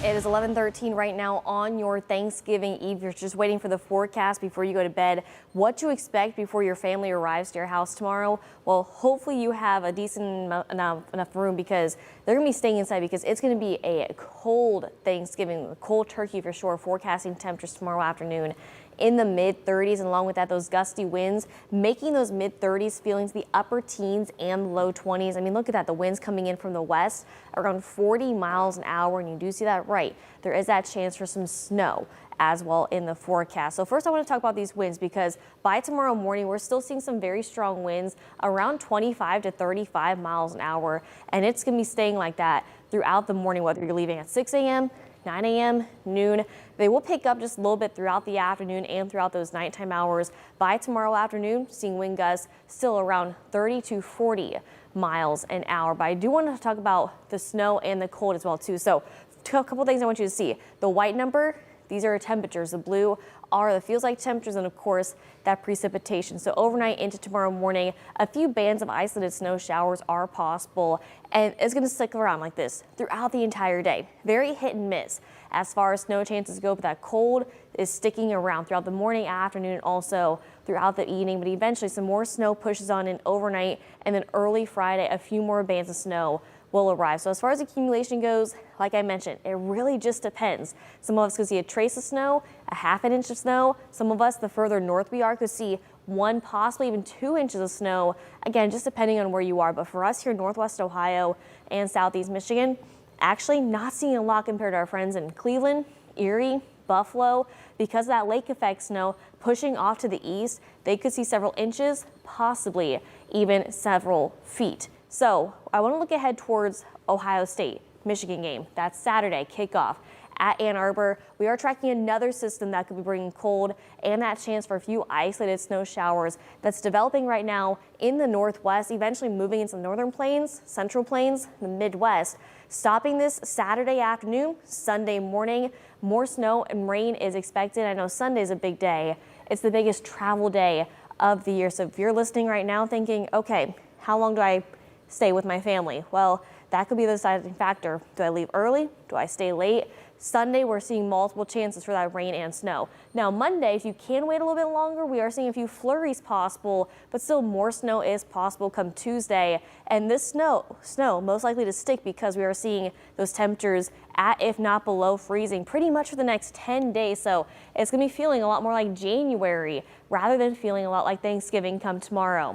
It is 11:13 right now on your Thanksgiving Eve. You're just waiting for the forecast before you go to bed. What to expect before your family arrives to your house tomorrow? Well, hopefully you have a decent enough room because they're going to be staying inside because it's going to be a cold Thanksgiving, cold turkey for sure. Forecasting temperatures tomorrow afternoon in the mid 30s, and along with that, those gusty winds making those mid 30s feeling to the upper teens and low 20s. I mean, look at that. The winds coming in from the west around 40 miles an hour, and you do see that right. There is that chance for some snow as well in the forecast. So first I want to talk about these winds because by tomorrow morning we're still seeing some very strong winds around 25 to 35 miles an hour, and it's going to be staying like that throughout the morning, whether you're leaving at 6 a.m. 9 a.m., noon. They will pick up just a little bit throughout the afternoon and throughout those nighttime hours. By tomorrow afternoon, seeing wind gusts still around 30 to 40 miles an hour. But I do want to talk about the snow and the cold as well too. So a couple things I want you to see. The white number, these are temperatures. The blue are the feels like temperatures, and of course that precipitation. So overnight into tomorrow morning, a few bands of isolated snow showers are possible, and it's going to stick around like this throughout the entire day. Very hit and miss as far as snow chances go, but that cold is sticking around throughout the morning, afternoon, and also throughout the evening. But eventually some more snow pushes on in overnight, and then early Friday a few more bands of snow will arrive. So as far as accumulation goes, like I mentioned, it really just depends. Some of us could see a trace of snow, a half an inch of snow. Some of us, the further north we are, could see 1, possibly even 2 inches of snow. Again, just depending on where you are. But for us here in Northwest Ohio and Southeast Michigan, actually not seeing a lot compared to our friends in Cleveland, Erie, Buffalo. Because of that lake effect snow pushing off to the east, they could see several inches, possibly even several feet. So I want to look ahead towards Ohio State, Michigan game. That's Saturday kickoff at Ann Arbor. We are tracking another system that could be bringing cold and that chance for a few isolated snow showers that's developing right now in the northwest, eventually moving into the northern plains, central plains, the Midwest. Stopping this Saturday afternoon, Sunday morning, more snow and rain is expected. I know Sunday is a big day. It's the biggest travel day of the year. So if you're listening right now thinking, okay, how long do I stay with my family? Well, that could be the deciding factor. Do I leave early? Do I stay late? Sunday, we're seeing multiple chances for that rain and snow. Now, Monday, if you can wait a little bit longer, we are seeing a few flurries possible, but still more snow is possible come Tuesday. And this snow most likely to stick because we are seeing those temperatures at, if not below freezing, pretty much for the next 10 days. So it's going to be feeling a lot more like January rather than feeling a lot like Thanksgiving come tomorrow.